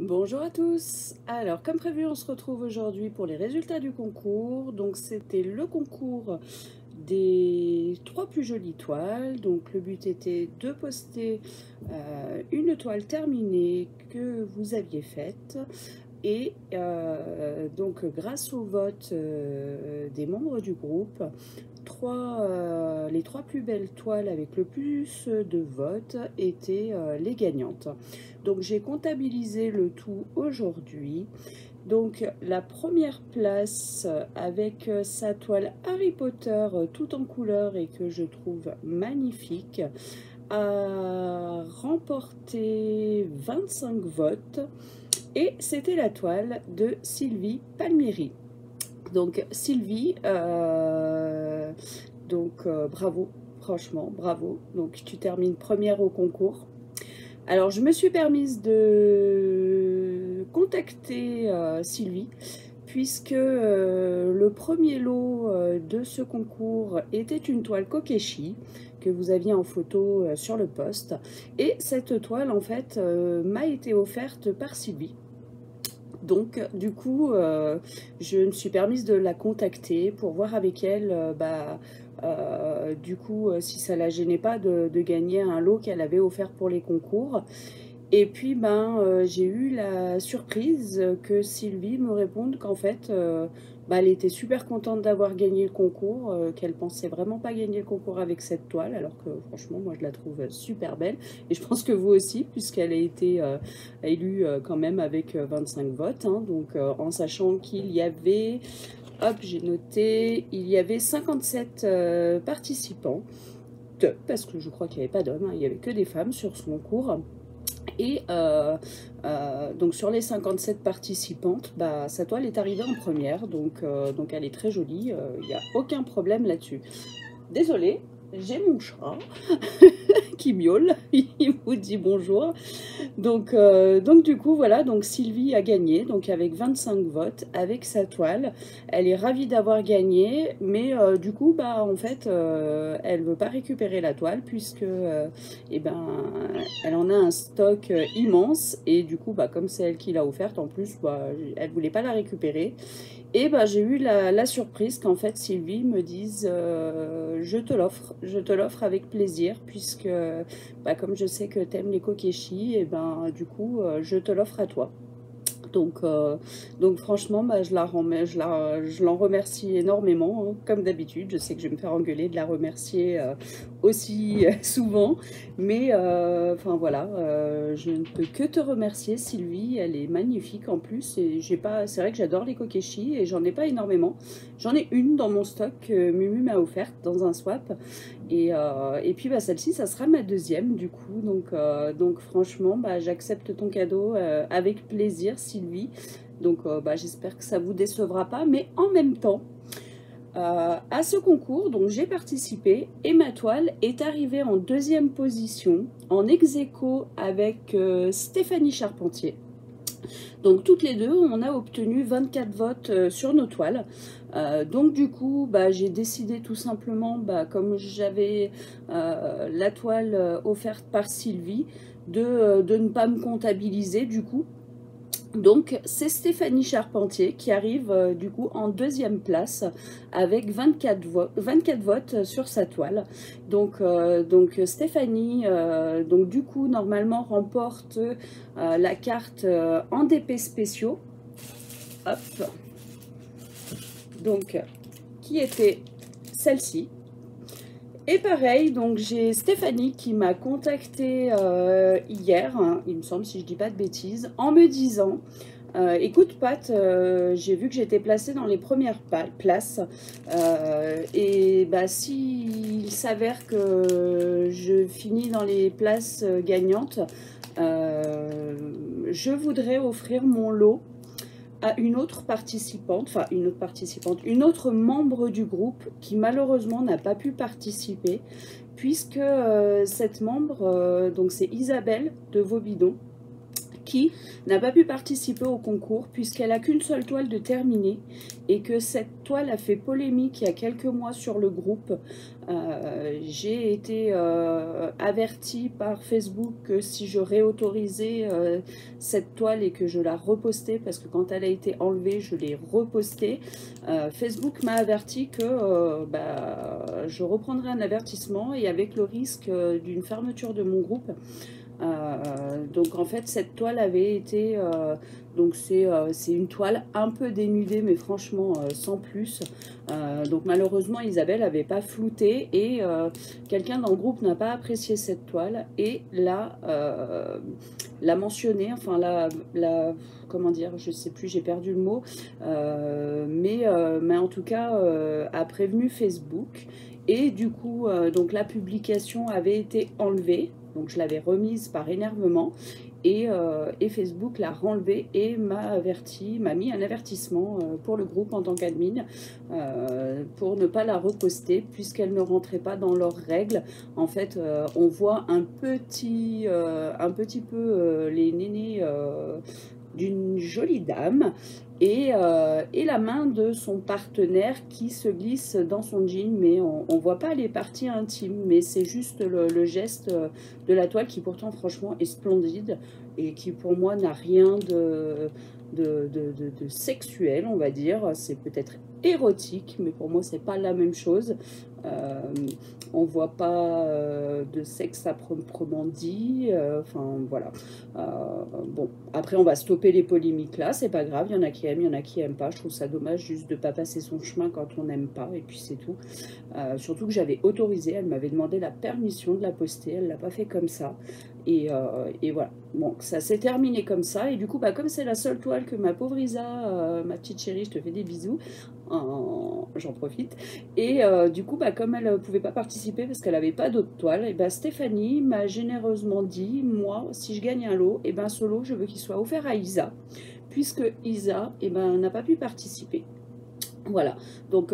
Bonjour à tous. Alors, comme prévu, on se retrouve aujourd'hui pour les résultats du concours. Donc, c'était le concours des 3 plus jolies toiles. Donc, le but était de poster une toile terminée que vous aviez faite. Et donc, grâce au vote des membres du groupe, les 3 plus belles toiles avec le plus de votes étaient les gagnantes. Donc j'ai comptabilisé le tout aujourd'hui. Donc la première place avec sa toile Harry Potter tout en couleur et que je trouve magnifique a remporté 25 votes et c'était la toile de Sylvie Palmieri. Donc Sylvie, bravo, franchement, bravo. Donc tu termines première au concours. Alors je me suis permise de contacter Sylvie, puisque le premier lot de ce concours était une toile Kokeshi que vous aviez en photo sur le poste. Et cette toile, en fait, m'a été offerte par Sylvie. Donc, du coup, je me suis permise de la contacter pour voir avec elle, du coup, si ça la gênait pas de gagner un lot qu'elle avait offert pour les concours. Et puis, j'ai eu la surprise que Sylvie me réponde qu'en fait, elle était super contente d'avoir gagné le concours, qu'elle pensait vraiment pas gagner le concours avec cette toile, alors que franchement, moi, je la trouve super belle. Et je pense que vous aussi, puisqu'elle a été élue quand même avec 25 votes, hein, donc en sachant qu'il y avait, hop, j'ai noté, il y avait 57 participants, parce que je crois qu'il n'y avait pas d'hommes, hein, il n'y avait que des femmes sur ce concours. Et donc sur les 57 participantes, sa toile est arrivée en première, donc elle est très jolie, il n'y a aucun problème là-dessus. Désolée, j'ai mon chat qui miaule, il vous dit bonjour. Donc du coup, voilà, donc Sylvie a gagné, donc avec 25 votes, avec sa toile. Elle est ravie d'avoir gagné, mais du coup, en fait, elle ne veut pas récupérer la toile, puisque elle en a un stock immense, et du coup, comme c'est elle qui l'a offerte, en plus, elle ne voulait pas la récupérer. Et j'ai eu la surprise qu'en fait Sylvie me dise je te l'offre avec plaisir, puisque comme je sais que t'aimes les kokeshi, et du coup je te l'offre à toi. Donc franchement, je l'en remercie énormément, hein, comme d'habitude. Je sais que je vais me faire engueuler de la remercier aussi souvent. Mais enfin voilà, je ne peux que te remercier, Sylvie. Elle est magnifique en plus. Et c'est vrai que j'adore les kokeshi et j'en ai pas énormément. J'en ai une dans mon stock que Mumu m'a offerte dans un swap. Et puis celle-ci, ça sera ma deuxième du coup. Donc franchement, j'accepte ton cadeau avec plaisir, Sylvie. Donc j'espère que ça vous décevra pas. Mais en même temps, à ce concours, donc j'ai participé et ma toile est arrivée en deuxième position, en ex-aequo avec Stéphanie Charpentier. Donc toutes les deux, on a obtenu 24 votes sur nos toiles. Donc du coup, j'ai décidé tout simplement, comme j'avais la toile offerte par Sylvie, de ne pas me comptabiliser du coup. Donc c'est Stéphanie Charpentier qui arrive du coup en deuxième place avec 24 votes sur sa toile. Donc Stéphanie donc du coup normalement remporte la carte en DP spéciaux. Hop. Donc qui était celle-ci. Et pareil, donc j'ai Stéphanie qui m'a contacté hier, hein, il me semble, si je dis pas de bêtises, en me disant écoute Pat, j'ai vu que j'étais placée dans les premières places et s'il s'avère que je finis dans les places gagnantes, je voudrais offrir mon lot à une autre participante, une autre membre du groupe qui malheureusement n'a pas pu participer, puisque cette membre, donc c'est Isabelle de Vaubidon, qui n'a pas pu participer au concours puisqu'elle a qu'une seule toile de terminée et que cette toile a fait polémique il y a quelques mois sur le groupe. J'ai été avertie par Facebook que si je réautorisais cette toile et que je la repostais, parce que quand elle a été enlevée, je l'ai repostée, Facebook m'a averti que je reprendrais un avertissement et avec le risque d'une fermeture de mon groupe. Donc en fait cette toile avait été donc c'est une toile un peu dénudée mais franchement sans plus, donc malheureusement Isabelle n'avait pas flouté et quelqu'un dans le groupe n'a pas apprécié cette toile et l'a mentionné, enfin comment dire, je sais plus, j'ai perdu le mot, mais en tout cas a prévenu Facebook et du coup donc la publication avait été enlevée. Donc je l'avais remise par énervement et Facebook l'a renlevée et m'a mis un avertissement pour le groupe en tant qu'admin pour ne pas la reposter puisqu'elle ne rentrait pas dans leurs règles. En fait, on voit un petit peu les nénés d'une jolie dame et la main de son partenaire qui se glisse dans son jean, mais on ne voit pas les parties intimes, mais c'est juste le geste de la toile qui pourtant franchement est splendide et qui pour moi n'a rien de sexuel, on va dire. C'est peut-être érotique, mais pour moi c'est pas la même chose. On voit pas de sexe à proprement dit, enfin voilà. Bon, après on va stopper les polémiques là, c'est pas grave, il y en a qui aiment, il y en a qui aiment pas. Je trouve ça dommage juste de pas passer son chemin quand on n'aime pas et puis c'est tout. Surtout que j'avais autorisé, elle m'avait demandé la permission de la poster, elle l'a pas fait comme ça. Et voilà, bon, ça s'est terminé comme ça. Et du coup, comme c'est la seule toile que ma pauvre Isa, ma petite chérie, je te fais des bisous, j'en profite. Et du coup, comme elle ne pouvait pas participer parce qu'elle n'avait pas d'autres toiles, et Stéphanie m'a généreusement dit, moi, si je gagne un lot, et ce lot, je veux qu'il soit offert à Isa, puisque Isa n'a pas pu participer. Voilà, donc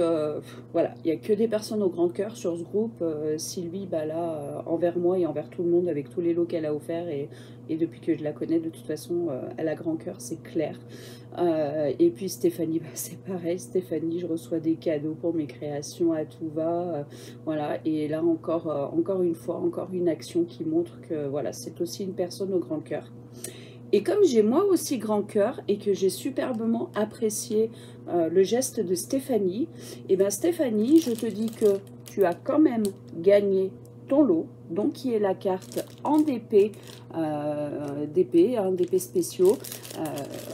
voilà, il n'y a que des personnes au grand cœur sur ce groupe. Sylvie, là, envers moi et envers tout le monde, avec tous les lots qu'elle a offerts, et depuis que je la connais, de toute façon, elle a grand cœur, c'est clair. Et puis Stéphanie, c'est pareil, Stéphanie, je reçois des cadeaux pour mes créations à tout va, voilà, et là encore une fois, encore une action qui montre que voilà, c'est aussi une personne au grand cœur. Et comme j'ai moi aussi grand cœur et que j'ai superbement apprécié le geste de Stéphanie, et Stéphanie, je te dis que tu as quand même gagné ton lot, donc qui est la carte en DP, DP spéciaux,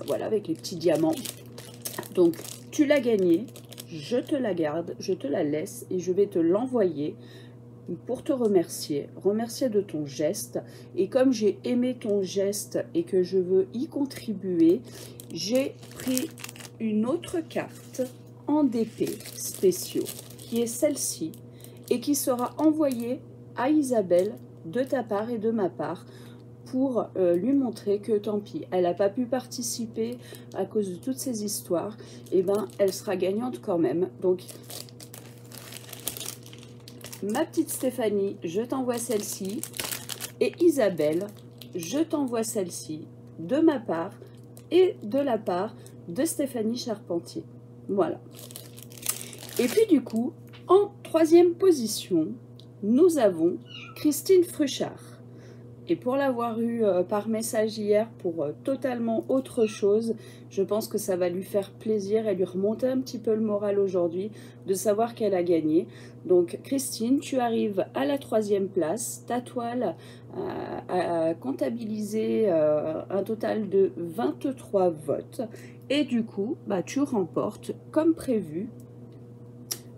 voilà, avec les petits diamants. Donc tu l'as gagné, je te la garde, je te la laisse et je vais te l'envoyer pour te remercier de ton geste. Et comme j'ai aimé ton geste et que je veux y contribuer, j'ai pris une autre carte en DP spéciaux qui est celle-ci et qui sera envoyée à Isabelle de ta part et de ma part pour lui montrer que tant pis, elle n'a pas pu participer à cause de toutes ces histoires, et elle sera gagnante quand même. Donc ma petite Stéphanie, je t'envoie celle-ci. Et Isabelle, je t'envoie celle-ci de ma part et de la part de Stéphanie Charpentier. Voilà. Et puis du coup, en troisième position, nous avons Christine Fruchard. Et pour l'avoir eu par message hier pour totalement autre chose, je pense que ça va lui faire plaisir et lui remonter un petit peu le moral aujourd'hui de savoir qu'elle a gagné. Donc Christine, tu arrives à la 3e place. Ta toile a comptabilisé un total de 23 votes. Et du coup, tu remportes comme prévu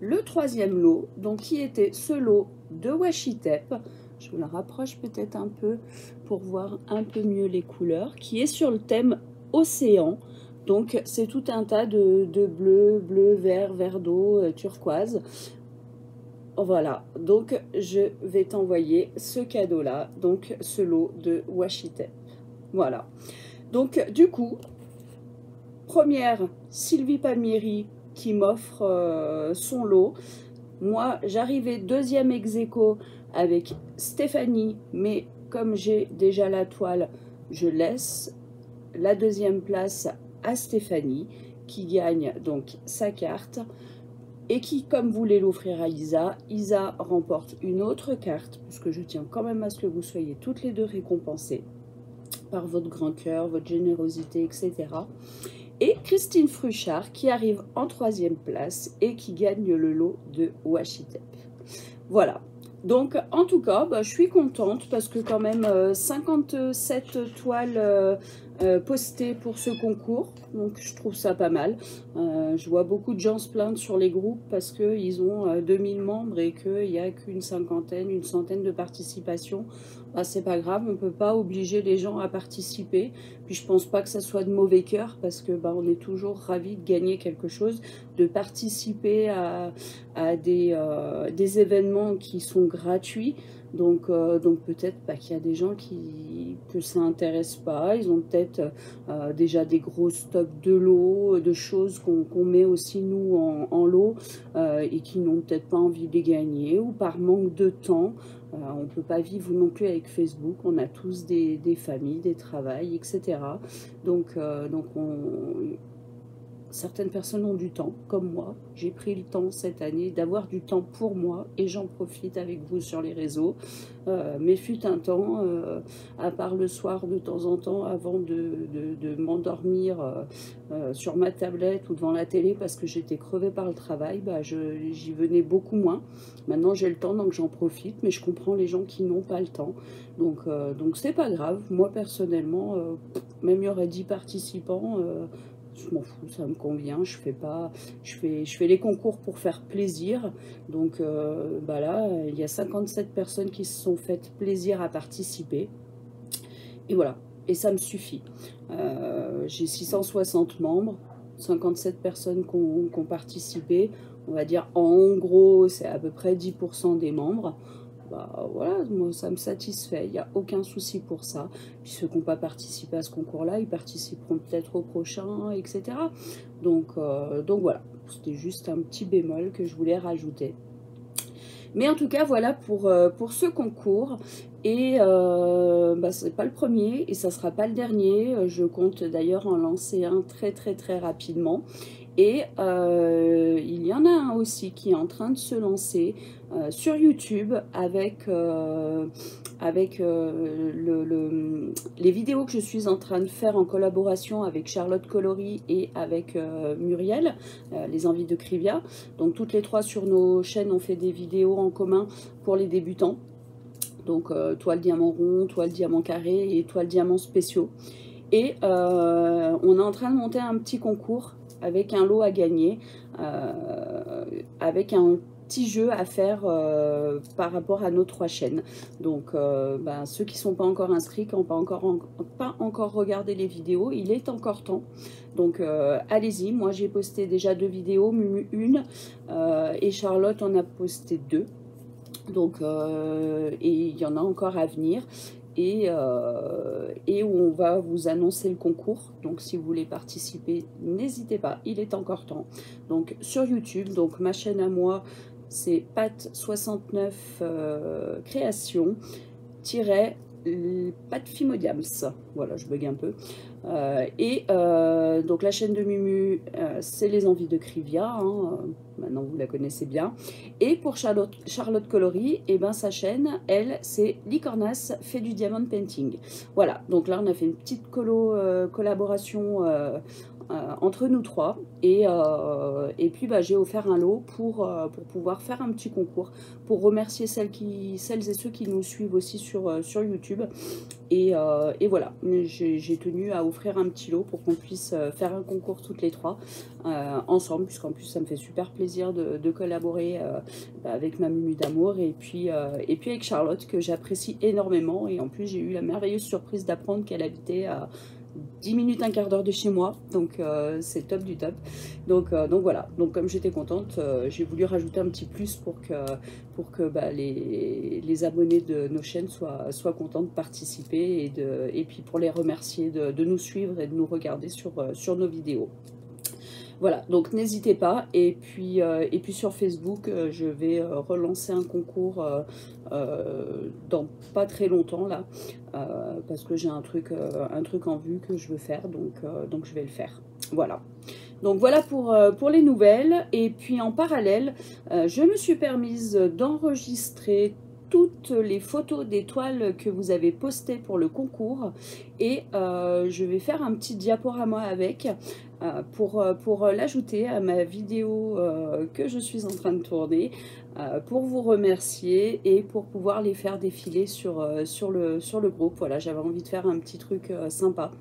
le 3e lot, donc qui était ce lot de washi tape. Je vous la rapproche peut-être un peu pour voir un peu mieux les couleurs, qui est sur le thème océan. Donc c'est tout un tas de bleu, vert, vert d'eau, turquoise. Voilà, donc je vais t'envoyer ce cadeau-là, donc ce lot de washi tape. Voilà. Donc du coup, première, Sylvie Palmieri qui m'offre son lot. Moi, j'arrivais 2e ex-aequo avec Stéphanie, mais comme j'ai déjà la toile, je laisse la deuxième place à Stéphanie, qui gagne donc sa carte et qui, comme voulait l'offrir à Isa, Isa remporte une autre carte, puisque je tiens quand même à ce que vous soyez toutes les deux récompensées par votre grand cœur, votre générosité, etc. Et Christine Fruchard qui arrive en troisième place et qui gagne le lot de Washitep. Voilà. Donc, en tout cas, bah, je suis contente parce que quand même 57 toiles postées pour ce concours. Donc, je trouve ça pas mal. Je vois beaucoup de gens se plaindre sur les groupes parce qu'ils ont 2000 membres et qu'il n'y a qu'une cinquantaine, une centaine de participations. Bah, c'est pas grave, on ne peut pas obliger les gens à participer. Puis, je pense pas que ça soit de mauvais cœur parce que bah, on est toujours ravis de gagner quelque chose, de participer à des événements qui sont gratuits. Donc peut-être qu'il y a des gens que ça intéresse pas. Ils ont peut-être déjà des gros stocks de lots, de choses qu'on met aussi nous en lot et qui n'ont peut-être pas envie de les gagner ou par manque de temps. On ne peut pas vivre non plus avec Facebook. On a tous des familles, des travails, etc. Donc certaines personnes ont du temps, comme moi. J'ai pris le temps cette année d'avoir du temps pour moi et j'en profite avec vous sur les réseaux. Mais fut un temps, à part le soir de temps en temps, avant de m'endormir sur ma tablette ou devant la télé parce que j'étais crevée par le travail, bah, j'y venais beaucoup moins. Maintenant j'ai le temps donc j'en profite, mais je comprends les gens qui n'ont pas le temps. Donc c'est pas grave. Moi personnellement, même il y aurait 10 participants, je m'en fous, ça me convient. Je fais les concours pour faire plaisir. Donc bah là, il y a 57 personnes qui se sont faites plaisir à participer. Et voilà, et ça me suffit. J'ai 660 membres, 57 personnes qui ont participé. On va dire en gros, c'est à peu près 10% des membres. Bah, voilà, moi ça me satisfait, il n'y a aucun souci pour ça. Puis ceux qui n'ont pas participé à ce concours-là, ils participeront peut-être au prochain, etc. Donc voilà, c'était juste un petit bémol que je voulais rajouter. Mais en tout cas, voilà pour ce concours. Et bah, ce n'est pas le premier et ça ne sera pas le dernier. Je compte d'ailleurs en lancer un très très très rapidement. Et il y en a un aussi qui est en train de se lancer sur YouTube avec les vidéos que je suis en train de faire en collaboration avec Charlotte Colory et avec Muriel, les envies de Krivia. Donc toutes les trois sur nos chaînes, on fait des vidéos en commun pour les débutants. Donc toi le diamant rond, toi le diamant carré et toi le diamant spéciaux. Et on est en train de monter un petit concours avec un lot à gagner, avec un petit jeu à faire par rapport à nos 3 chaînes. Donc ben, ceux qui ne sont pas encore inscrits, qui n'ont pas encore regardé les vidéos, il est encore temps. Donc allez-y, moi j'ai posté déjà 2 vidéos, Mumu 1 et Charlotte en a posté 2. Donc et il y en a encore à venir. Et où on va vous annoncer le concours. Donc si vous voulez participer, n'hésitez pas, il est encore temps. Donc sur YouTube, donc ma chaîne à moi, c'est Pat69 création Pat Fimodiams. Voilà, je bug un peu. Donc la chaîne de Mumu, c'est les envies de Krivia, hein, maintenant vous la connaissez bien. Et pour Charlotte Colory, et ben sa chaîne, elle, c'est Licornas fait du diamond painting. Voilà, donc là on a fait une petite collaboration entre nous 3 et puis bah, j'ai offert un lot pour pouvoir faire un petit concours pour remercier celles et ceux qui nous suivent aussi sur YouTube et voilà, j'ai tenu à offrir un petit lot pour qu'on puisse faire un concours toutes les 3 ensemble, puisqu'en plus ça me fait super plaisir de collaborer avec ma Mumu d'amour et puis avec Charlotte que j'apprécie énormément. Et en plus j'ai eu la merveilleuse surprise d'apprendre qu'elle habitait à 10 minutes, un quart d'heure de chez moi, donc c'est top du top. Donc voilà, donc comme j'étais contente, j'ai voulu rajouter un petit plus pour que bah, les abonnés de nos chaînes soient contents de participer et puis pour les remercier de nous suivre et de nous regarder sur nos vidéos. Voilà, donc n'hésitez pas. Et puis sur Facebook, je vais relancer un concours dans pas très longtemps là, parce que j'ai un truc en vue que je veux faire, donc je vais le faire. Voilà. Donc voilà pour les nouvelles. Et puis en parallèle, je me suis permise d'enregistrer toutes les photos d'étoiles que vous avez postées pour le concours. Et je vais faire un petit diaporama avec pour l'ajouter à ma vidéo que je suis en train de tourner, pour vous remercier et pour pouvoir les faire défiler sur le groupe. Voilà, j'avais envie de faire un petit truc sympa.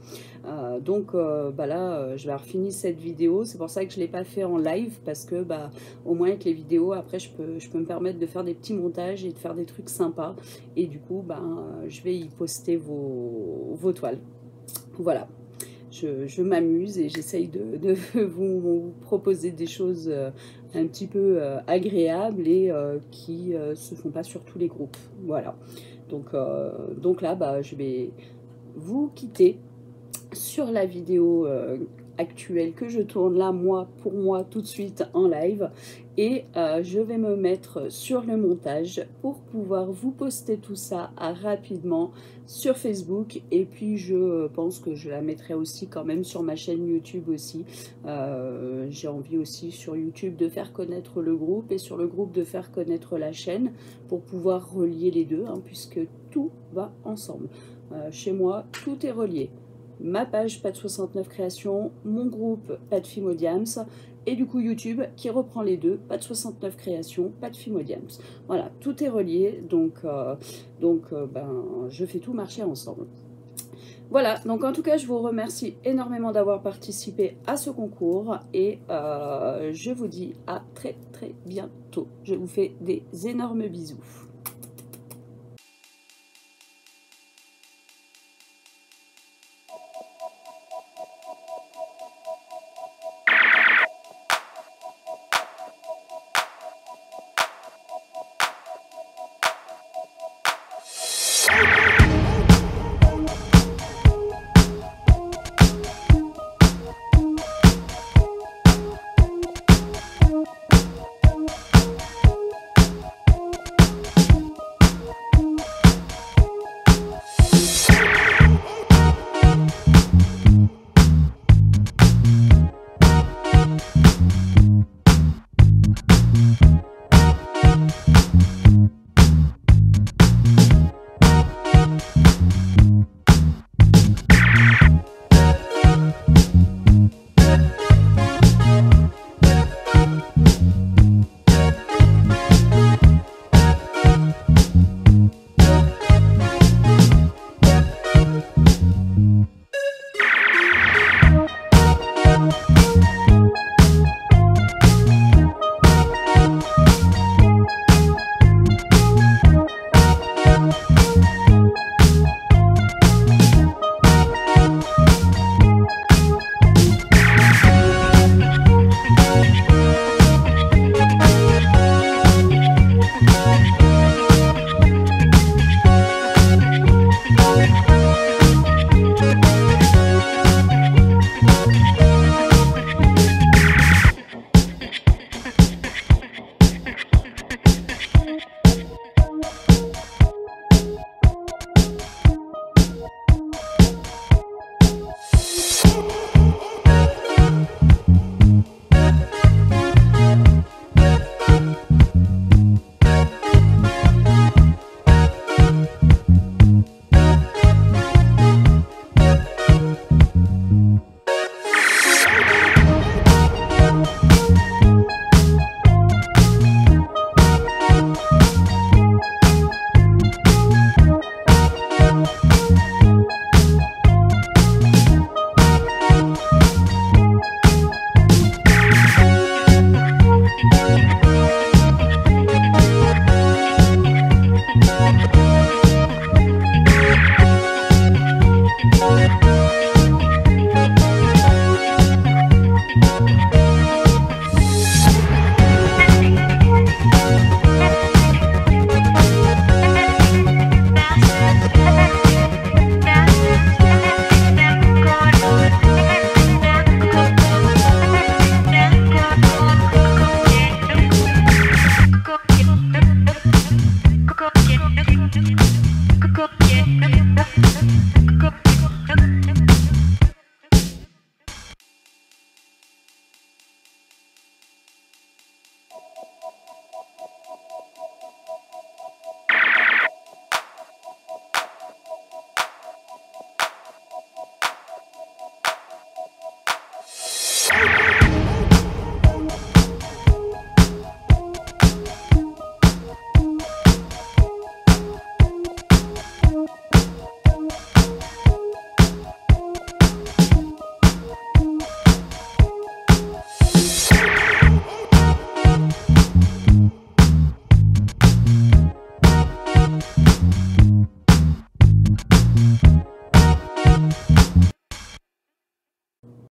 Donc bah là, je vais avoir fini cette vidéo. C'est pour ça que je ne l'ai pas fait en live, parce que bah, au moins avec les vidéos, après je peux me permettre de faire des petits montages et de faire des trucs sympas. Et du coup, bah, je vais y poster vos toiles. Voilà. Je m'amuse et j'essaye de vous proposer des choses un petit peu agréables et qui se font pas sur tous les groupes. Voilà. Donc là, bah, je vais vous quitter sur la vidéo actuelle que je tourne là, pour moi, tout de suite en live. Et je vais me mettre sur le montage pour pouvoir vous poster tout ça rapidement sur Facebook. Et puis je pense que je la mettrai aussi quand même sur ma chaîne YouTube aussi. J'ai envie aussi sur YouTube de faire connaître le groupe et sur le groupe de faire connaître la chaîne pour pouvoir relier les deux, hein, puisque tout va ensemble. Chez moi, tout est relié. Ma page Pat 69 Créations, mon groupe Pat Fimodiams, et du coup YouTube qui reprend les deux, Pat 69 Créations, Pat Fimodiams. Voilà, tout est relié, donc ben, je fais tout marcher ensemble. Voilà, donc en tout cas, je vous remercie énormément d'avoir participé à ce concours et je vous dis à très très bientôt. Je vous fais des énormes bisous.